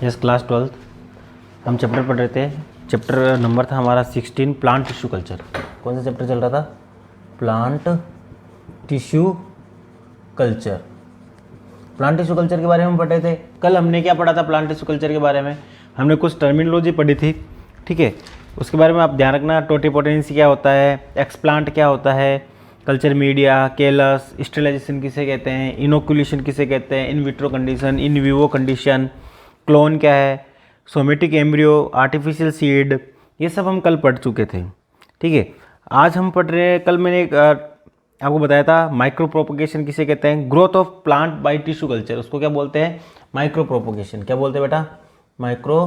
Yes class 12th हम chapter पढ़ रहे थे। चैप्टर नंबर था हमारा 16 प्लांट टिश्यू कल्चर। कौन सा चैप्टर चल रहा था? Plant tissue culture. Plant tissue culture के बारे में पढ़ रहे थे। कल हमने क्या पढ़ा था प्लांट टिश्यू कल्चर के बारे में? हमने कुछ टर्मिनोलॉजी पढ़ी थी, ठीक है। उसके बारे में आप ध्यान रखना। टोटिपोटेंसी क्या होता है, एक्सप्लांट क्या होता है, कल्चर मीडिया, केलस, स्टेरिलाइजेशन किसे कहते हैं, इनोकुलेशन किसे कहते हैं, in vitro condition, in vivo condition, clone क्या है, सोमेटिक एम्ब्रियो, आर्टिफिशियल सीड, ये सब हम कल पढ़ चुके थे, ठीक है। आज हम पढ़ रहे हैं, कल मैंने आपको बताया था माइक्रो प्रोपोगेशन किसे कहते हैं, growth of plant by tissue culture, उसको क्या बोलते हैं? Micro propagation. क्या बोलते हैं बेटा? Micro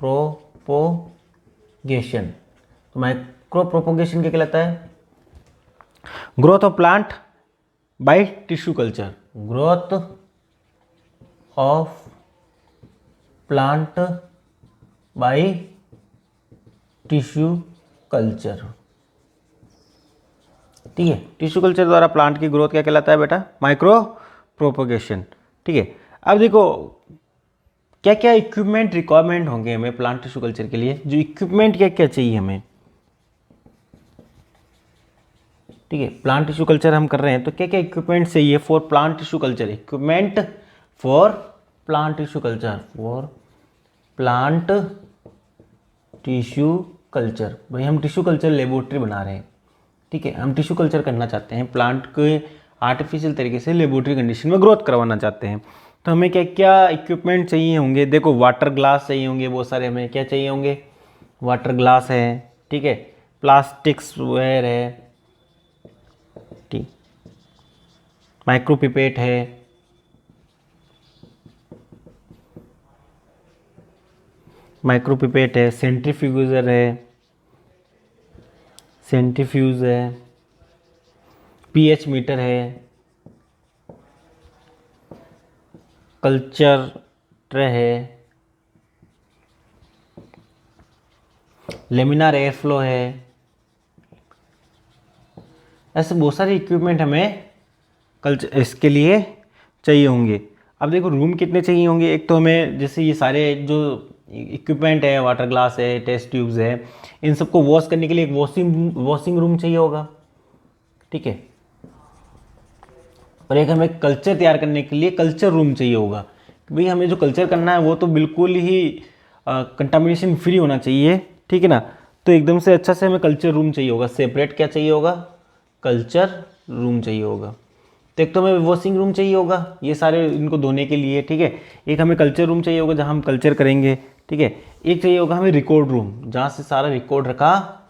propagation. तो माइक्रो प्रोपोगेशन क्या कहलाता है? Growth of plant by tissue culture. Growth of plant by tissue culture, ठीक है। टिश्यू कल्चर द्वारा प्लांट की ग्रोथ क्या कहलाता है बेटा? माइक्रो प्रोपोगेशन, ठीक है। अब देखो क्या क्या इक्विपमेंट रिक्वायरमेंट होंगे हमें प्लांट टिश्यू कल्चर के लिए, जो इक्विपमेंट क्या क्या चाहिए हमें, ठीक है। प्लांट टिश्यू कल्चर हम कर रहे हैं तो क्या क्या इक्विपमेंट चाहिए for plant tissue culture? Equipment for plant tissue culture, for plant tissue culture. भाई हम टिश्यू कल्चर लेबोरेटरी बना रहे हैं, ठीक है। हम टिश्यू कल्चर करना चाहते हैं, प्लांट के आर्टिफिशियल तरीके से लेबोरेटरी कंडीशन में ग्रोथ करवाना चाहते हैं। तो हमें क्या क्या इक्विपमेंट चाहिए होंगे? देखो वाटर ग्लास चाहिए होंगे बहुत सारे। हमें क्या चाहिए होंगे? वाटर ग्लास है, ठीक है, प्लास्टिक्स वेयर है, ठीक, माइक्रोपिपेट है, माइक्रोपिपेट है, सेंट्रीफ्यूजर है, सेंट्रीफ्यूज है, पीएच मीटर है, कल्चर ट्रे है, लेमिनार एयर फ्लो है। ऐसे बहुत सारे इक्विपमेंट हमें कल्चर इसके लिए चाहिए होंगे। अब देखो रूम कितने चाहिए होंगे? एक तो हमें जैसे ये सारे जो इक्विपमेंट है, वाटर ग्लास है, टेस्ट ट्यूब्स है, इन सबको वॉश करने के लिए एक वॉशिंग रूम चाहिए होगा, ठीक है। और एक हमें कल्चर तैयार करने के लिए कल्चर रूम चाहिए होगा। भाई हमें जो कल्चर करना है वो तो बिल्कुल ही कंटामिनेशन फ्री होना चाहिए, ठीक है ना। तो एकदम से अच्छा से हमें कल्चर रूम चाहिए होगा। सेपरेट क्या चाहिए होगा? कल्चर रूम चाहिए होगा। तो एक तो हमें वॉशिंग रूम चाहिए होगा ये सारे इनको धोने के लिए, ठीक है। एक हमें कल्चर रूम चाहिए होगा जहाँ हम कल्चर करेंगे, ठीक है। एक चाहिए होगा हमें रिकॉर्ड रूम, जहाँ से सारा रिकॉर्ड रखा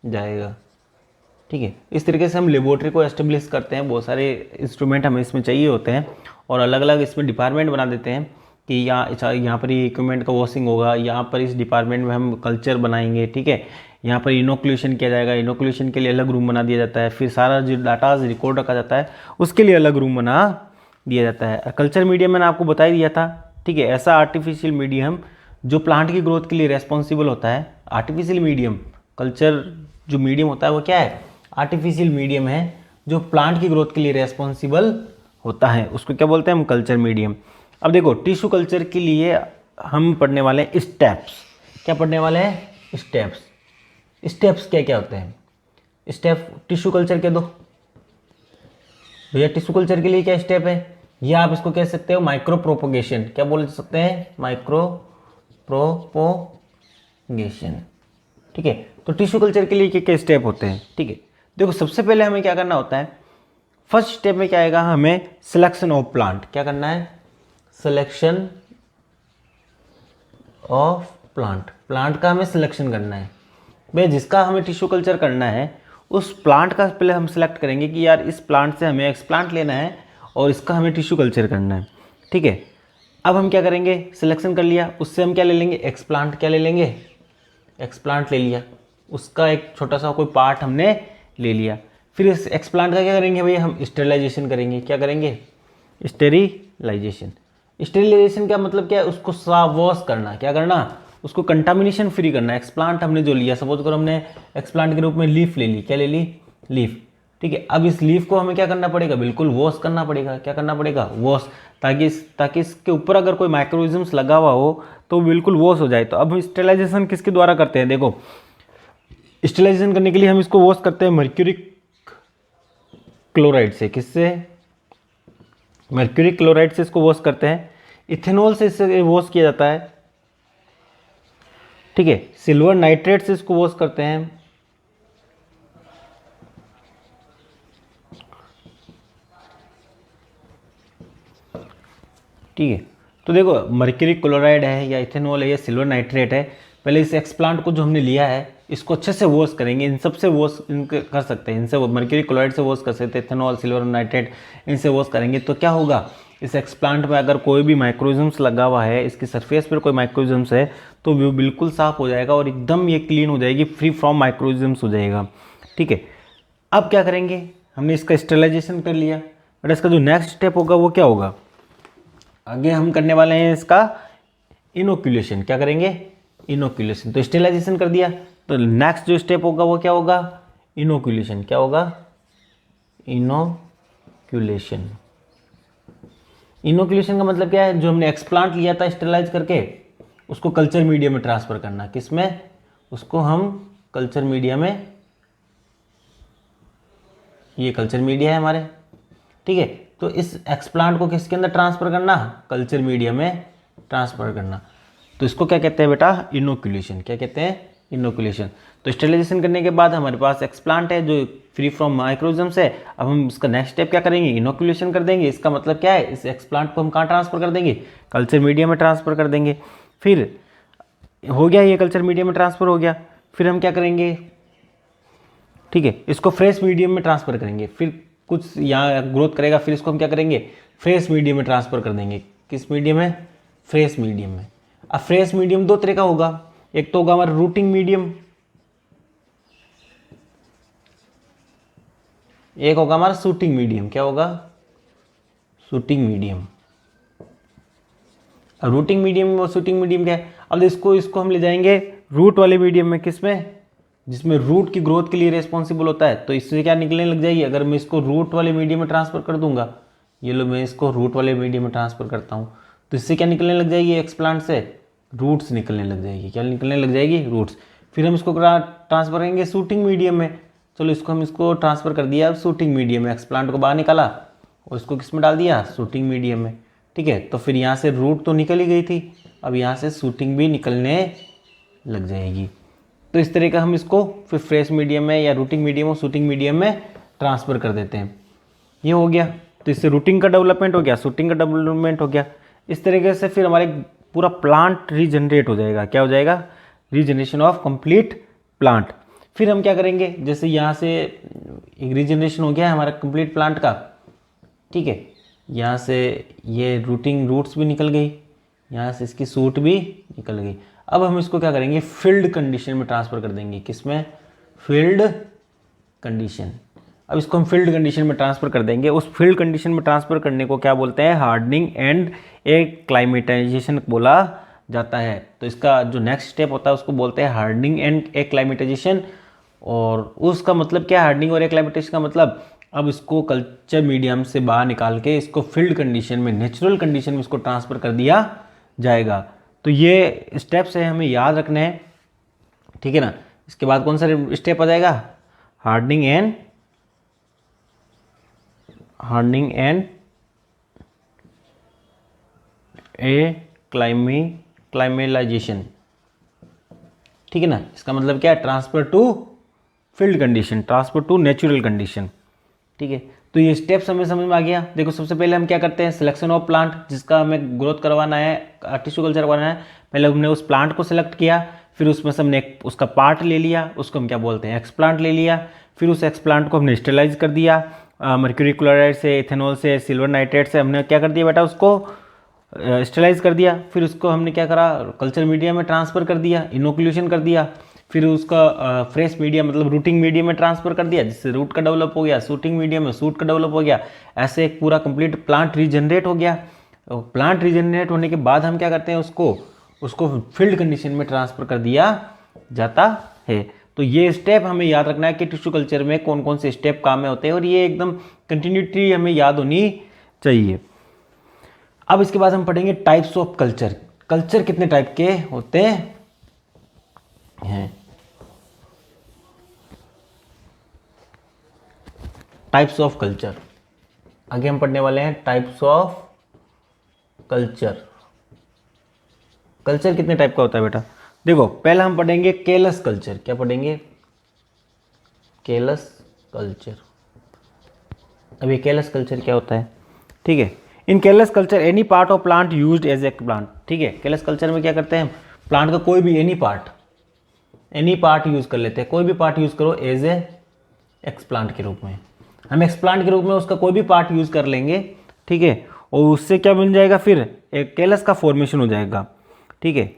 जाएगा, ठीक है। इस तरीके से हम लेबोरेटरी को एस्टेब्लिश करते हैं। बहुत सारे इंस्ट्रूमेंट हमें इसमें चाहिए होते हैं और अलग अलग इसमें डिपार्टमेंट बना देते हैं कि यहाँ पर ये इक्विपमेंट का वॉशिंग होगा, यहाँ पर इस डिपार्टमेंट में हम कल्चर बनाएंगे, ठीक है। यहाँ पर इनोकुलेशन किया जाएगा, इनोकुलेशन के लिए अलग रूम बना दिया जाता है। फिर सारा जो डाटा रिकॉर्ड रखा जाता है उसके लिए अलग रूम बना दिया जाता है। कल्चर मीडियम मैंने आपको बता ही दिया था, ठीक है। ऐसा आर्टिफिशियल मीडियम जो प्लांट की ग्रोथ के लिए रेस्पॉन्सिबल होता है। आर्टिफिशियल मीडियम, कल्चर जो मीडियम होता है वो क्या है? आर्टिफिशियल मीडियम है जो प्लांट की ग्रोथ के लिए रेस्पॉन्सिबल होता है, उसको क्या बोलते हैं हम? Culture medium. अब देखो टिश्यू कल्चर के लिए हम पढ़ने वाले हैं स्टेप्स। क्या पढ़ने वाले हैं? स्टेप्स। स्टेप्स क्या क्या होते हैं? स्टेप टिश्यू कल्चर के दो भैया। टिश्यू कल्चर के लिए क्या स्टेप है? या आप इसको कह सकते हो माइक्रो प्रोपोगेशन। क्या बोल सकते हैं? माइक्रो प्रोपोगेशन, ठीक है। तो टिश्यू कल्चर के लिए क्या क्या स्टेप होते हैं, ठीक है। देखो सबसे पहले हमें क्या करना होता है? फर्स्ट स्टेप में क्या आएगा? हमें सिलेक्शन ऑफ प्लांट। क्या करना है? Selection of plant. प्लांट का हमें सिलेक्शन करना है। भाई जिसका हमें टिश्यू कल्चर करना है उस प्लांट का पहले हम सेलेक्ट करेंगे कि यार इस प्लांट से हमें एक्सप्लांट लेना है और इसका हमें टिश्यू कल्चर करना है, ठीक है। अब हम क्या करेंगे? सिलेक्शन कर लिया, उससे हम क्या ले लेंगे? एक्सप्लांट। क्या ले लेंगे? एक्सप्लांट ले लिया, उसका एक छोटा सा कोई पार्ट हमने ले लिया। फिर इस एक्सप्लांट का क्या करेंगे भैया? हम स्टेरिलाइजेशन करेंगे। क्या करेंगे? स्टेरिलाइजेशन। स्टेरिलाइजेशन का मतलब क्या है? उसको साफ वॉश करना। क्या करना? उसको कंटामिनेशन फ्री करना। एक्सप्लांट हमने जो लिया, सपोज करो हमने एक्सप्लांट के रूप में लीफ ले ली। क्या ले ली? लीफ। ठीक है। अब इस लीफ को हमें क्या करना पड़ेगा, बिल्कुल वॉश करना पड़ेगा। क्या करना पड़ेगा, वॉश, ताकि इसके ऊपर अगर कोई माइक्रोइज्म्स लगा हुआ हो तो बिल्कुल वॉश हो जाए। तो अब स्टेलाइजेशन किसके द्वारा करते हैं, देखो स्टेलाइजेशन करने के लिए हम इसको वॉश करते हैं मर्क्यूरी क्लोराइड से। किससे, मर्क्यूरी क्लोराइड से इसको वॉश करते हैं। इथेनॉल से इससे वॉश किया जाता है, ठीक है। सिल्वर नाइट्रेट से इसको वॉश करते हैं, ठीक है। तो देखो मर्क्यूरी क्लोराइड है या इथेनॉल है या सिल्वर नाइट्रेट है, पहले इस एक्सप्लांट को जो हमने लिया है इसको अच्छे से वॉश करेंगे। इन सब से वॉश इनके कर सकते हैं, इनसे मर्क्यूरी क्लोराइड से वॉश कर सकते हैं, इथेनॉल सिल्वर नाइट्रेट इनसे वॉश करेंगे। तो क्या होगा, इस एक्सप्लांट में अगर कोई भी माइक्रोइज्म्स लगा हुआ है, इसकी सरफेस पर कोई माइक्रोइज्म्स है तो वो बिल्कुल साफ हो जाएगा और एकदम ये क्लीन हो जाएगी, फ्री फ्रॉम माइक्रोइज्म्स हो जाएगा, ठीक है। अब क्या करेंगे, हमने इसका स्टेरिलाइजेशन कर लिया, बट इसका जो नेक्स्ट स्टेप होगा वो क्या होगा, आगे हम करने वाले हैं इसका इनोक्यूलेशन। क्या करेंगे, इनोक्यूलेशन। तो स्टेरिलाइजेशन कर दिया, तो नेक्स्ट जो स्टेप होगा वो क्या होगा, इनोक्यूलेशन। क्या होगा, इनोक्यूलेशन। इनोक्यूलेशन का मतलब क्या है, जो हमने एक्सप्लांट लिया था स्टेरिलाइज करके उसको कल्चर मीडिया में ट्रांसफर करना। किसमें, उसको हम कल्चर मीडिया में, ये कल्चर मीडिया है हमारे, ठीक है। तो इस एक्सप्लांट को किसके अंदर ट्रांसफर करना, कल्चर मीडिया में ट्रांसफर करना। तो इसको क्या कहते हैं बेटा, इनोक्यूलेशन। क्या कहते हैं, इनोक्यूलेशन। तो स्टेरिलाइजेशन करने के बाद हमारे पास एक्सप्लांट है जो फ्री फ्रॉम माइक्रोइज्म्स है। अब हम इसका नेक्स्ट स्टेप क्या करेंगे, इनोक्यूलेशन कर देंगे। इसका मतलब क्या है, इस एक्सप्लांट को हम कहाँ ट्रांसफर कर देंगे, कल्चर मीडिया में ट्रांसफर कर देंगे। फिर हो गया, ये कल्चर मीडिया में ट्रांसफर हो गया। फिर हम क्या करेंगे, ठीक है, इसको फ्रेश मीडियम में ट्रांसफर करेंगे। फिर कुछ यहाँ ग्रोथ करेगा, फिर इसको हम क्या करेंगे, फ्रेश मीडियम में ट्रांसफर कर देंगे। किस मीडियम में, फ्रेश मीडियम में। अब फ्रेश मीडियम दो तरह का होगा, एक तो होगा हमारा रूटिंग मीडियम, एक होगा हमारा शूटिंग मीडियम। क्या होगा, शूटिंग मीडियम। अब रूटिंग मीडियम और शूटिंग मीडियम क्या है, अब इसको हम ले जाएंगे रूट वाले मीडियम में। किसमें, जिसमें रूट की ग्रोथ के लिए रिस्पॉन्सिबल होता है। तो इससे क्या निकलने लग जाएगी, अगर मैं इसको रूट वाले मीडियम में ट्रांसफर कर दूंगा, ये लो मैं इसको रूट वाले मीडियम में ट्रांसफर करता हूँ, तो इससे क्या निकलने लग जाएगी, एक्सप्लांट से रूट्स निकलने लग जाएगी। क्या निकलने लग जाएगी, रूट्स। फिर हम इसको ट्रांसफर करेंगे शूटिंग मीडियम में। चलो इसको ट्रांसफर कर दिया शूटिंग मीडियम में, एक्सप्लांट को बाहर निकाला और इसको किस में डाल दिया, शूटिंग मीडियम में, ठीक है। तो फिर यहाँ से रूट तो निकल ही गई थी, अब यहाँ से शूटिंग भी निकलने लग जाएगी। तो इस तरह का हम इसको फिर फ्रेश मीडियम में या रूटिंग मीडियम और शूटिंग मीडियम में ट्रांसफ़र कर देते हैं। ये हो गया, तो इससे रूटिंग का डेवलपमेंट हो गया, शूटिंग का डेवलपमेंट हो गया। इस तरीके से फिर हमारे पूरा प्लांट रीजनरेट हो जाएगा। क्या हो जाएगा, रीजनरेशन ऑफ कंप्लीट प्लांट। फिर हम क्या करेंगे, जैसे यहाँ से एक रीजनरेशन हो गया है हमारा कंप्लीट प्लांट का, ठीक है। यहाँ से ये रूट्स भी निकल गई, यहाँ से इसकी सूट भी निकल गई। अब हम इसको क्या करेंगे, फील्ड कंडीशन में ट्रांसफ़र कर देंगे। किसमें, फील्ड कंडीशन। अब इसको हम फील्ड कंडीशन में ट्रांसफ़र कर देंगे। उस फील्ड कंडीशन में ट्रांसफ़र करने को क्या बोलते हैं, हार्डनिंग एंड एक्लाइमेटाइजेशन बोला जाता है। तो इसका जो नेक्स्ट स्टेप होता है उसको बोलते हैं हार्डनिंग एंड एक्लाइमेटाइजेशन। और उसका मतलब क्या है, हार्डनिंग और एक्लाइमेटाइजेशन का मतलब, अब इसको कल्चर मीडियम से बाहर निकाल के इसको फील्ड कंडीशन में, नेचुरल कंडीशन में इसको ट्रांसफ़र कर दिया जाएगा। तो ये स्टेप्स है, हमें याद रखने हैं, ठीक है ना। इसके बाद कौन सा स्टेप आ जाएगा, हार्डनिंग एंड क्लाइमेलाइजेशन, ठीक है ना। इसका मतलब क्या है, transfer to field condition, transfer to natural condition, ठीक है। तो ये स्टेप्स हमें समझ में आ गया। देखो सबसे पहले हम क्या करते हैं, सिलेक्शन ऑफ प्लांट, जिसका हमें ग्रोथ करवाना है, टिश्यू कल्चर करवाना है। पहले हमने उस प्लांट को सिलेक्ट किया, फिर उसमें से हमने उसका पार्ट ले लिया, उसको हम क्या बोलते हैं, एक्सप्लांट ले लिया। फिर उस एक्सप्लांट को हमने स्टेरिलाइज कर दिया, मर्क्यूरी क्लोराइड से, इथेनॉल से, सिल्वर नाइट्रेट से हमने क्या कर दिया बेटा, उसको स्टेरिलाइज कर दिया। फिर उसको हमने क्या करा, कल्चर मीडिया में ट्रांसफ़र कर दिया, इनोक्यूलेशन कर दिया। फिर उसका फ्रेश मीडिया मतलब रूटिंग मीडिया में ट्रांसफ़र कर दिया, जिससे रूट का डेवलप हो गया, शूटिंग मीडिया में शूट का डेवलप हो गया। ऐसे एक पूरा कंप्लीट प्लांट रीजनरेट हो गया। प्लांट रीजनरेट होने के बाद हम क्या करते हैं, उसको फील्ड कंडीशन में ट्रांसफ़र कर दिया जाता है। तो ये स्टेप हमें याद रखना है कि टिश्यू कल्चर में कौन कौन से स्टेप काम में होते हैं, और ये एकदम कंटिन्यूटी हमें याद होनी चाहिए। अब इसके बाद हम पढ़ेंगे टाइप्स ऑफ कल्चर। कल्चर कितने टाइप के होते हैं। टाइप्स ऑफ कल्चर आगे हम पढ़ने वाले हैं। Types of culture. कल्चर कितने टाइप का होता है बेटा? देखो पहला हम पढ़ेंगे केलस कल्चर। क्या पढ़ेंगे? Callus culture. अब ये केलस कल्चर क्या होता है? ठीक है, in callus culture any part of plant used as a plant. ठीक है, केलस कल्चर में क्या करते हैं? प्लांट का कोई भी एनी पार्ट यूज कर लेते हैं। कोई भी पार्ट यूज करो एज ए एक्सप्लांट के रूप में। हम एक्सप्लांट के रूप में उसका कोई भी पार्ट यूज कर लेंगे। ठीक है, और उससे क्या बन जाएगा? फिर एक केलस का फॉर्मेशन हो जाएगा। ठीक है,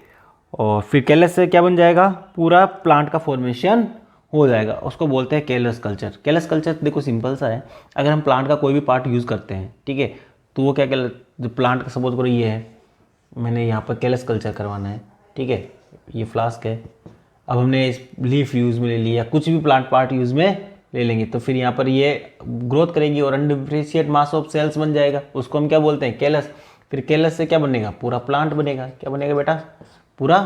और फिर केलस से क्या बन जाएगा? पूरा प्लांट का फॉर्मेशन हो जाएगा। उसको बोलते हैं केलस कल्चर। केलस कल्चर देखो सिंपल सा है। अगर हम प्लांट का कोई भी पार्ट यूज़ करते हैं, ठीक है, तो वो क्या जो प्लांट का सपोज करो ये है, मैंने यहाँ पर केलस कल्चर करवाना है। ठीक है, ये फ्लास्क है। अब हमने इस लीफ यूज़ में ले लिया, कुछ भी प्लांट पार्ट यूज़ में ले लेंगे, तो फिर यहाँ पर ये ग्रोथ करेगी और अनडिफरेंशिएट मास ऑफ सेल्स बन जाएगा। उसको हम क्या बोलते हैं? केलस। फिर केलस से क्या बनेगा? पूरा प्लांट बनेगा। क्या बनेगा बेटा? पूरा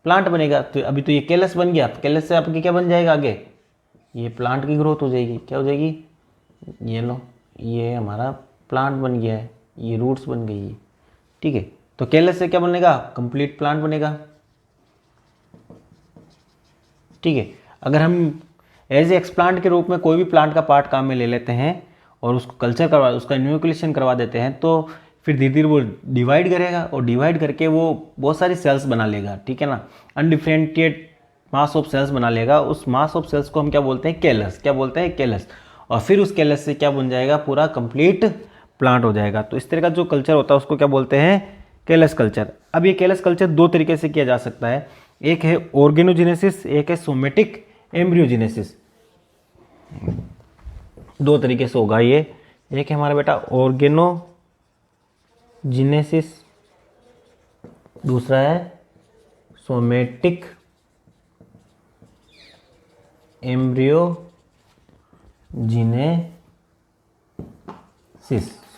प्लांट बनेगा। तो अभी तो ये केलस बन गया, केलस से आपके क्या बन जाएगा? आगे ये प्लांट की ग्रोथ हो जाएगी। क्या हो जाएगी? ये लो, ये हमारा प्लांट बन गया है, ये रूट्स बन गई है। ठीक है, तो केलस से क्या बनेगा? कंप्लीट प्लांट बनेगा। ठीक है, अगर हम एज ए एक्सप्लांट के रूप में कोई भी प्लांट का पार्ट काम में ले लेते हैं और उसको कल्चर करवा, उसका इन्यूक्लिएशन करवा देते हैं, तो फिर धीरे धीरे वो डिवाइड करेगा और डिवाइड करके वो बहुत सारी सेल्स बना लेगा। ठीक है ना, अनडिफरेंशिएट मास ऑफ सेल्स बना लेगा। उस मास ऑफ सेल्स को हम क्या बोलते हैं? केलस। क्या बोलते हैं? केलस। और फिर उस केलस से क्या बन जाएगा? पूरा कंप्लीट प्लांट हो जाएगा। तो इस तरह का जो कल्चर होता है उसको क्या बोलते हैं? केलस कल्चर। अब ये केलस कल्चर दो तरीके से किया जा सकता है। एक है ऑर्गेनोजेनेसिस, एक है सोमेटिक एम्ब्रियोजेनेसिस। दो तरीके से होगा ये। एक है हमारा बेटा ऑर्गेनोजेनेसिस, दूसरा है सोमेटिक एम्ब्रियोजेनेसिस।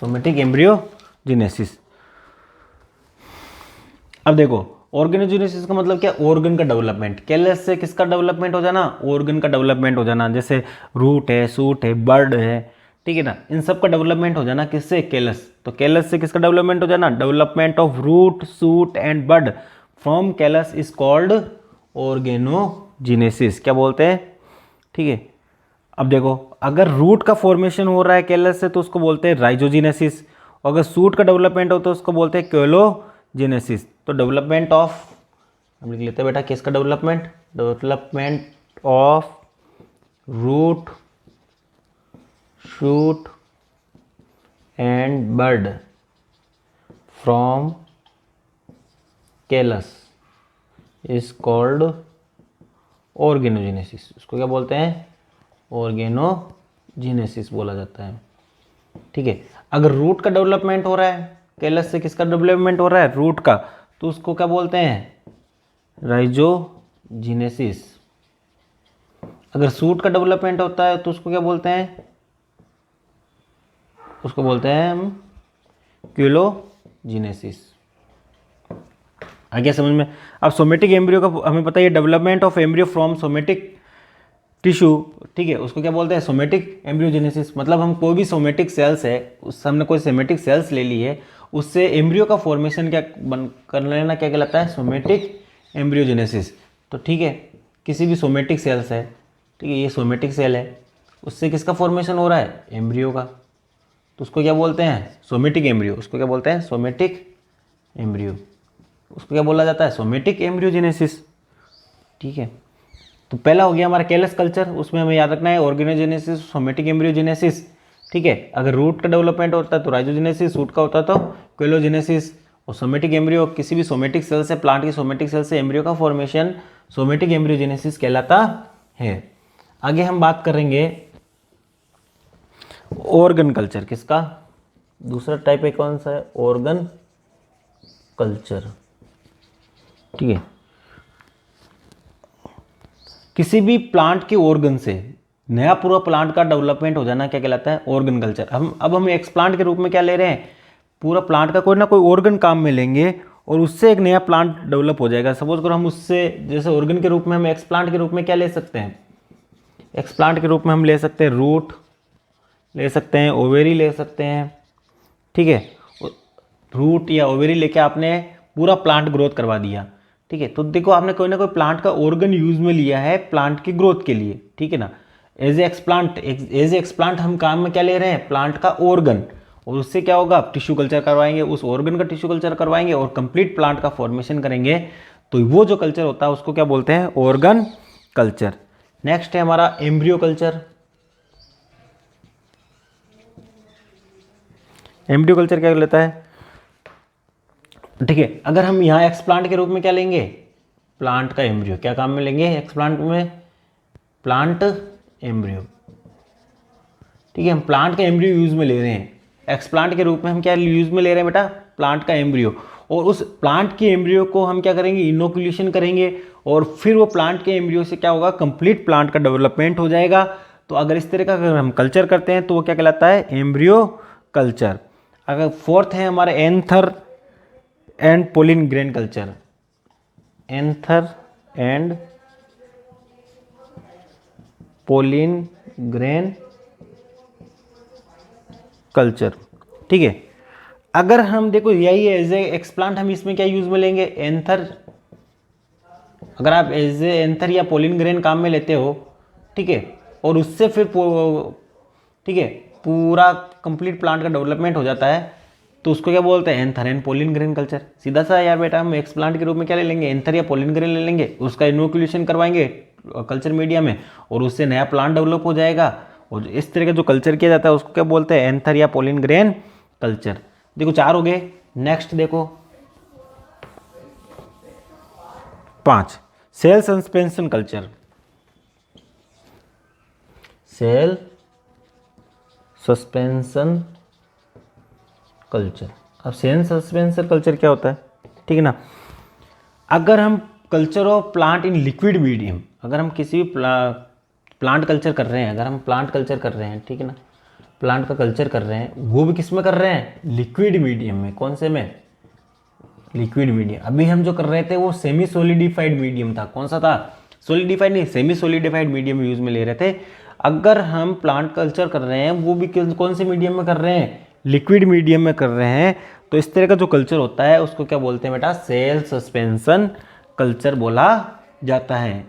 Somatic embryogenesis. अब देखो ऑर्गेनोजेनेसिस का मतलब क्या? ऑर्गन का डेवलपमेंट। केलस से किसका डेवलपमेंट हो जाना? ऑर्गन का डेवलपमेंट हो जाना। जैसे रूट है, सूट है, बर्ड है, ठीक है ना, इन सब का डेवलपमेंट हो जाना किससे? केलस। तो केलस से किसका डेवलपमेंट हो जाना? Development of root, shoot and bud from callus is called organogenesis. क्या बोलते हैं? ठीक है, अब देखो अगर रूट का फॉर्मेशन हो रहा है केलस से तो उसको बोलते हैं राइजोजेनेसिस, और अगर सूट का डेवलपमेंट हो तो उसको बोलते हैं कोलोजेनेसिस। तो डेवलपमेंट ऑफ, हम लिख लेते हैं बेटा किसका development? Development of root, shoot and bud from callus is called organogenesis. उसको क्या बोलते हैं? ऑर्गेनोजेनेसिस बोला जाता है। ठीक है, अगर रूट का डेवलपमेंट हो रहा है, केलस से किसका डेवलपमेंट हो रहा है? रूट का, तो उसको क्या बोलते हैं? राइजोजेनेसिस। अगर सूट का डेवलपमेंट होता है तो उसको क्या बोलते हैं? उसको बोलते हैं हम क्यूलोजेनेसिस। आ गया समझ में? अब सोमेटिक एम्ब्रियो का हमें पता है development of embryo from somatic tissue. ठीक है, उसको क्या बोलते हैं? Somatic embryogenesis. मतलब हम कोई भी सोमेटिक सेल्स है, उससे हमने कोई सोमेटिक सेल्स ले ली है, उससे एम्ब्रियो का फॉर्मेशन क्या कर लेना, क्या कहलाता है? Somatic embryogenesis. तो ठीक है, किसी भी सोमेटिक सेल्स है, ठीक है, ये सोमेटिक सेल है, उससे किसका फॉर्मेशन हो रहा है? एम्ब्रियो का, तो उसको क्या बोलते हैं? Somatic embryo. उसको क्या बोलते हैं? Somatic embryo. उसको क्या बोला जाता है? Somatic embryogenesis. ठीक है, तो पहला हो गया हमारा केलस कल्चर, उसमें हमें याद रखना है ऑर्गेनोजेनेसिस, सोमेटिक एम्ब्रियोजेनेसिस। ठीक है, अगर रूट का डेवलपमेंट होता है तो राइजोजेनेसिस, रूट का होता है तो कोलोजेनेसिस, और सोमेटिक एम्ब्रियो किसी भी सोमेटिक सेल से, प्लांट की सोमेटिक सेल से एम्ब्रियो का फॉर्मेशन सोमेटिक एम्ब्रियोजेनेसिस कहलाता है। आगे हम बात करेंगे ऑर्गन कल्चर। किसका? दूसरा टाइप है कौन सा है? Organ culture. ठीक है, किसी भी प्लांट के ऑर्गन से नया पूरा प्लांट का डेवलपमेंट हो जाना क्या कहलाता है? Organ culture. हम एक्सप्लांट के रूप में क्या ले रहे हैं? पूरा प्लांट का कोई ना कोई ऑर्गन काम में लेंगे और उससे एक नया प्लांट डेवलप हो जाएगा। सपोज करो हम उससे, जैसे ऑर्गन के रूप में हम एक्सप्लांट के रूप में क्या ले सकते हैं? एक्सप्लांट के रूप में हम ले सकते हैं रूट ले सकते हैं, ओवेरी ले सकते हैं, ठीक है। रूट या ओवेरी लेके आपने पूरा प्लांट ग्रोथ करवा दिया, ठीक है। तो देखो आपने कोई ना कोई प्लांट का ऑर्गन यूज में लिया है प्लांट की ग्रोथ के लिए, ठीक है ना। एज ए एक्सप्लांट हम काम में क्या ले रहे हैं? प्लांट का ऑर्गन, और उससे क्या होगा? टिश्यू कल्चर करवाएंगे, उस ऑर्गन का टिश्यू कल्चर करवाएंगे और कंप्लीट प्लांट का फॉर्मेशन करेंगे। तो वो जो कल्चर होता है उसको क्या बोलते हैं? Organ culture. नेक्स्ट है हमारा एम्ब्रियो कल्चर। एम्ब्रियो कल्चर क्या लेता है? ठीक है, अगर हम यहाँ एक्सप्लांट के रूप में क्या लेंगे? प्लांट का एम्ब्रियो। क्या काम में लेंगे एक्सप्लांट में? प्लांट एम्ब्रियो, ठीक है। हम प्लांट का एम्ब्रियो यूज में ले रहे हैं, एक्सप्लांट के रूप में हम क्या यूज में ले रहे हैं बेटा? प्लांट का एम्ब्रियो। और उस प्लांट के एम्ब्रियो को हम क्या करेंगे? इनोकुलेशन करेंगे और फिर वो प्लांट के एम्ब्रियो से क्या होगा? कंप्लीट प्लांट का डेवलपमेंट हो जाएगा। तो अगर इस तरह का अगर हम कल्चर करते हैं तो वो क्या कहलाता है? Embryo culture. अगर फोर्थ है हमारा anther and pollen grain culture. Anther and pollen grain culture, ठीक है। अगर हम देखो यही एज ए एक्सप्लांट हम इसमें क्या यूज में लेंगे? एंथर। अगर आप एज ए एंथर या पोलिन ग्रेन काम में लेते हो, ठीक है, और उससे फिर ठीक है पूरा कंप्लीट प्लांट का डेवलपमेंट हो जाता है, तो उसको क्या बोलते हैं? Anther and pollen grain culture. सीधा सा यार बेटा, हम एक्सप्लांट के रूप में क्या ले लेंगे? एंथर या पोलिन ग्रेन ले लेंगे, उसका इनोकुलेशन करवाएंगे कल्चर मीडिया में और उससे नया प्लांट डेवलप हो जाएगा। और इस तरह का जो कल्चर किया जाता है उसको क्या बोलते हैं? एंथर या पोलिन ग्रेन कल्चर। देखो 4 हो गए। नेक्स्ट देखो 5, cell suspension culture. Cell suspension culture. अब सेल सस्पेंशन कल्चर क्या होता है? ठीक है ना। अगर हम culture of plant in liquid medium, अगर हम किसी भी प्लांट कल्चर कर रहे हैं, अगर हम प्लांट कल्चर कर रहे हैं, ठीक है ना, प्लांट का कल्चर कर रहे हैं, वो भी किस में कर रहे हैं? लिक्विड मीडियम में। कौन से में? Liquid medium. अभी हम जो कर रहे थे वो सेमी सोलिडिफाइड मीडियम था। कौन सा था? सोलिडिफाइड नहीं, सेमी सोलिडिफाइड मीडियम यूज में ले रहे थे। अगर हम प्लांट कल्चर कर रहे हैं वो भी कौन से मीडियम में कर रहे हैं? लिक्विड मीडियम में कर रहे हैं। तो इस तरह का जो कल्चर होता है उसको क्या बोलते हैं बेटा? सेल सस्पेंशन कल्चर बोला जाता है,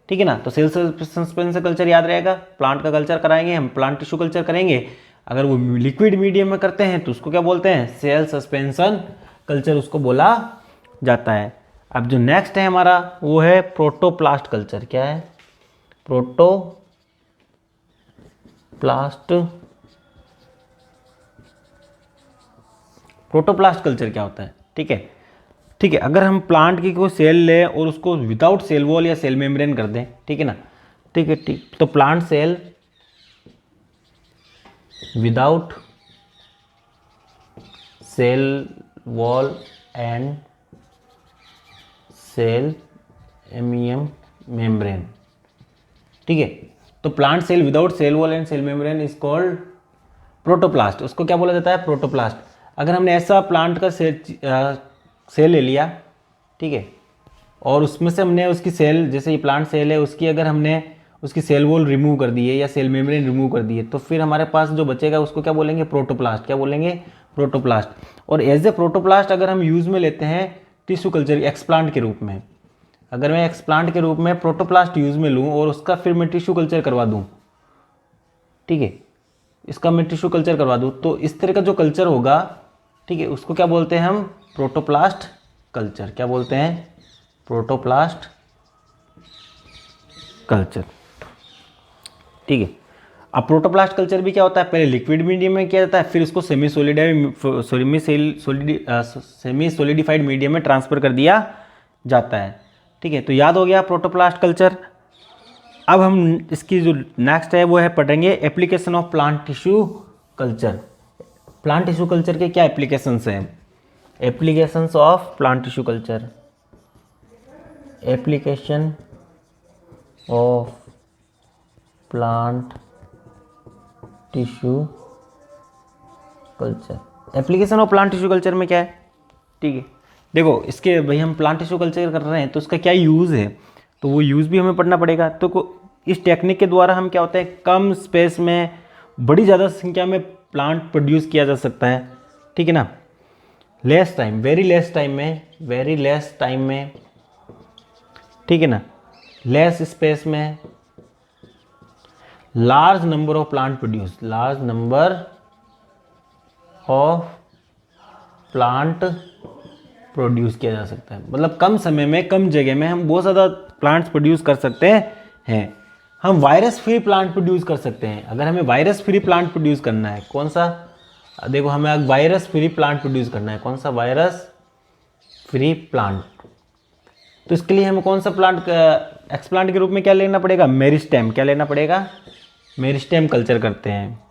ठीक है ना। तो सेल सस्पेंशन कल्चर याद रहेगा। प्लांट का कल्चर कराएंगे हम, प्लांट टिश्यू कल्चर करेंगे, अगर वो लिक्विड मीडियम में करते हैं तो उसको क्या बोलते हैं? सेल सस्पेंशन कल्चर उसको बोला जाता है। अब जो नेक्स्ट है हमारा वो है प्रोटोप्लास्ट कल्चर। क्या है? प्रोटोप्लास्ट कल्चर क्या होता है? ठीक है, ठीक है। अगर हम प्लांट की कोई सेल लें और उसको विदाउट सेल वॉल या सेल मेम्ब्रेन कर दें, ठीक है ना, ठीक है, ठीक। तो plant cell without cell wall and cell एमियम मेम्ब्रेन, ठीक है। तो plant cell without cell wall and cell membrane is called protoplast. उसको क्या बोला जाता है? प्रोटोप्लास्ट। अगर हमने ऐसा प्लांट का सेल ले लिया, ठीक है, और उसमें से हमने उसकी सेल, जैसे ये प्लांट सेल है, उसकी अगर हमने उसकी सेल वॉल रिमूव कर दी है या सेल मेम्ब्रेन रिमूव कर दी है, तो फिर हमारे पास जो बचेगा उसको क्या बोलेंगे? प्रोटोप्लास्ट। क्या बोलेंगे? प्रोटोप्लास्ट। और एज ए प्रोटोप्लास्ट अगर हम यूज में लेते हैं टिश्यू कल्चर एक्सप्लांट के रूप में, अगर मैं एक्सप्लांट के रूप में प्रोटोप्लास्ट यूज में लूँ और उसका फिर मैं टिश्यू कल्चर करवा दूँ, ठीक है, इसका मैं टिश्यू कल्चर करवा दूँ, तो इस तरह का जो कल्चर होगा, ठीक है, उसको क्या बोलते हैं हम? Protoplast culture. क्या बोलते हैं? प्रोटोप्लास्ट कल्चर, ठीक है। अब प्रोटोप्लास्ट कल्चर भी क्या होता है? पहले लिक्विड मीडियम में किया जाता है, फिर उसको सेमी सोलिडिफाइड मीडियम में ट्रांसफर कर दिया जाता है, ठीक है। तो याद हो गया प्रोटोप्लास्ट कल्चर। अब हम इसकी जो नेक्स्ट है वो है पढ़ेंगे application of plant tissue culture. Plant tissue culture के क्या एप्लीकेशंस हैं? Applications of plant tissue culture, application of plant tissue culture. Application of plant tissue culture में क्या है, ठीक है, देखो इसके भाई हम प्लांट टिश्यू कल्चर कर रहे हैं तो उसका क्या यूज़ है, तो वो यूज़ भी हमें पढ़ना पड़ेगा। तो इस टेक्निक के द्वारा हम क्या होता है, कम स्पेस में बड़ी ज़्यादा संख्या में प्लांट प्रोड्यूस किया जा सकता है, ठीक है ना, less time, very less time में, वेरी लेस टाइम में, ठीक है ना, लेस स्पेस में, large number of plant produce, large number of plant produce किया जा सकता है। मतलब कम समय में कम जगह में हम बहुत ज़्यादा प्लांट्स प्रोड्यूस कर सकते हैं। हम वायरस फ्री प्लांट प्रोड्यूस कर सकते हैं। अगर हमें वायरस फ्री प्लांट प्रोड्यूस करना है, कौन सा, देखो हमें वायरस फ्री प्लांट प्रोड्यूस करना है, कौन सा, वायरस फ्री प्लांट। तो इसके लिए हमें कौन सा प्लांट एक्सप्लांट के रूप में क्या लेना पड़ेगा, मेरिस्टेम। क्या लेना पड़ेगा, मेरिस्टेम कल्चर करते हैं।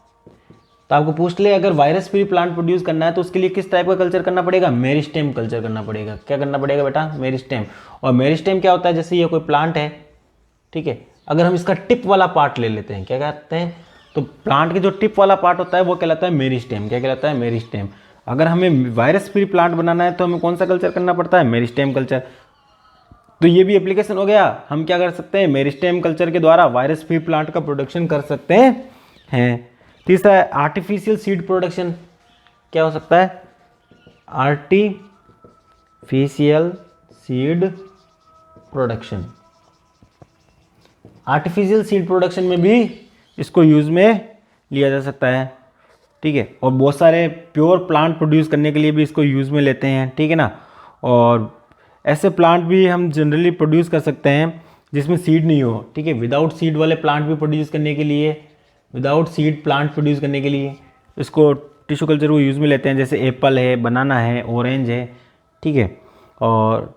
तो आपको पूछ ले अगर वायरस फ्री प्लांट प्रोड्यूस करना है तो उसके लिए किस टाइप का कल्चर करना पड़ेगा, मेरिस्टेम कल्चर करना पड़ेगा। क्या करना पड़ेगा बेटा, मेरिस्टेम। और मेरिस्टेम क्या होता है, जैसे ये कोई प्लांट है, ठीक है, अगर हम इसका टिप वाला पार्ट ले लेते हैं, क्या कहते हैं, तो प्लांट के जो टिप वाला पार्ट होता है वो कहलाता है मेरिस्टेम। क्या कहलाता है, मेरिस्टेम। अगर हमें वायरस फ्री प्लांट बनाना है तो हमें कौन सा कल्चर करना पड़ता है, मेरिस्टेम कल्चर। तो ये भी एप्लीकेशन हो गया, हम क्या कर सकते हैं, मेरिस्टेम कल्चर के द्वारा वायरस फ्री प्लांट का प्रोडक्शन कर सकते हैं। तीसरा है आर्टिफिशियल सीड प्रोडक्शन। क्या हो सकता है, artificial seed production. Artificial seed production में भी इसको यूज़ में लिया जा सकता है, ठीक है। और बहुत सारे प्योर प्लांट प्रोड्यूस करने के लिए भी इसको यूज़ में लेते हैं, ठीक है ना। और ऐसे प्लांट भी हम जनरली प्रोड्यूस कर सकते हैं जिसमें सीड नहीं हो, ठीक है। विदाउट सीड वाले प्लांट भी प्रोड्यूस करने के लिए, विदाउट सीड प्लांट प्रोड्यूस करने के लिए इसको टिश्यू कल्चर को यूज़ में लेते हैं। जैसे एप्पल है, बनाना है, ऑरेंज है, ठीक है। और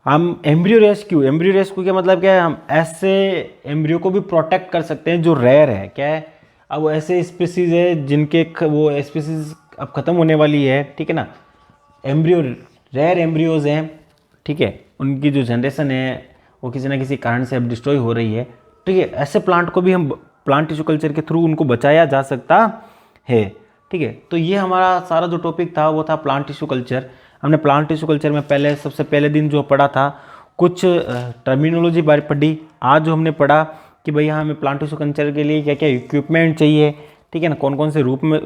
हम एम्ब्रियो रेस्क्यू, एम्ब्रियो रेस्क्यू का मतलब क्या है, हम ऐसे एम्ब्रियो को भी प्रोटेक्ट कर सकते हैं जो रेयर है। क्या है, अब ऐसे स्पीसीज है जिनके वो स्पीसीज अब ख़त्म होने वाली है, ठीक है ना। एम्ब्रियो, रेयर एम्ब्रियोज हैं, ठीक है, उनकी जो जनरेशन है वो किसी ना किसी कारण से अब डिस्ट्रॉय हो रही है, ठीक है। ऐसे प्लांट को भी हम प्लांट टिश्यू कल्चर के थ्रू उनको बचाया जा सकता है, ठीक है। तो ये हमारा सारा जो टॉपिक था वो था प्लांट टिश्यू कल्चर। हमने प्लांट टिश्यू कल्चर में पहले सबसे पहले दिन जो पढ़ा था कुछ टर्मिनोलॉजी बारे पढ़ी। आज जो हमने पढ़ा कि भैया हमें प्लांट टिश्यू कल्चर के लिए क्या क्या इक्विपमेंट चाहिए, ठीक है ना, कौन कौन से रूप में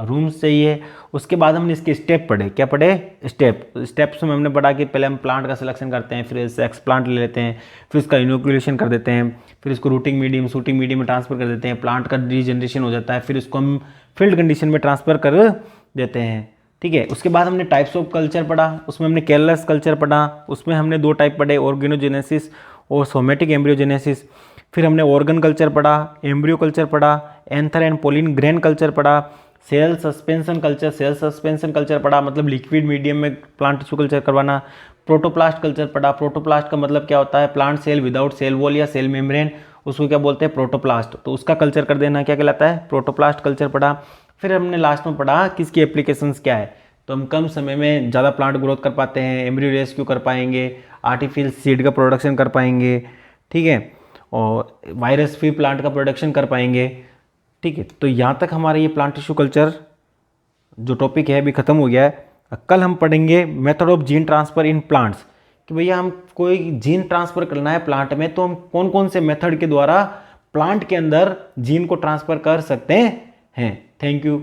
रूम्स चाहिए। उसके बाद हमने इसके स्टेप पढ़े। क्या पढ़े, स्टेप्स में हमने पढ़ा कि पहले हम प्लांट का सिलेक्शन करते हैं, फिर इससे एक्सप्लांट ले लेते हैं, फिर इसका इनोकुलेशन कर देते हैं, फिर इसको रूटिंग मीडियम, शूटिंग मीडियम में ट्रांसफर कर देते हैं, प्लांट का रीजनरेशन हो जाता है, फिर इसको हम फील्ड कंडीशन में ट्रांसफर कर देते हैं, ठीक है। उसके बाद हमने टाइप्स ऑफ कल्चर पढ़ा, उसमें हमने केयरलेस कल्चर पढ़ा, उसमें हमने 2 टाइप पढ़े, ऑर्गेनोजेनेसिस और सोमेटिक एम्ब्रियोजेनेसिस। फिर हमने ऑर्गन कल्चर पढ़ा, एम्ब्रियो कल्चर पढ़ा, anther and pollen grain culture पढ़ा, cell suspension culture, cell suspension culture पढ़ा, मतलब लिक्विड मीडियम में प्लांट टिश्यू कल्चर करवाना। प्रोटोप्लास्ट कल्चर पढ़ा, प्रोटोप्लास्ट का मतलब क्या होता है, plant cell without cell wall या सेल मेम्ब्रेन, उसको क्या बोलते हैं, प्रोटोप्लास्ट। तो उसका कल्चर कर देना क्या कहलाता है, प्रोटोप्लास्ट कल्चर पढ़ा। फिर हमने लास्ट में पढ़ा कि इसकी एप्लीकेशंस क्या है, तो हम कम समय में ज़्यादा प्लांट ग्रोथ कर पाते हैं, एम्ब्रियो रेस्क्यू कर पाएंगे, आर्टिफिशियल सीड का प्रोडक्शन कर पाएंगे, ठीक है, और वायरस फ्री प्लांट का प्रोडक्शन कर पाएंगे, ठीक है। तो यहाँ तक हमारा ये प्लांट टिश्यू कल्चर जो टॉपिक है अभी ख़त्म हो गया है। कल हम पढ़ेंगे method of gene transfer in plants, कि भैया हम कोई जीन ट्रांसफ़र करना है प्लांट में तो हम कौन कौन से मेथड के द्वारा प्लांट के अंदर जीन को ट्रांसफ़र कर सकते हैं। Thank you.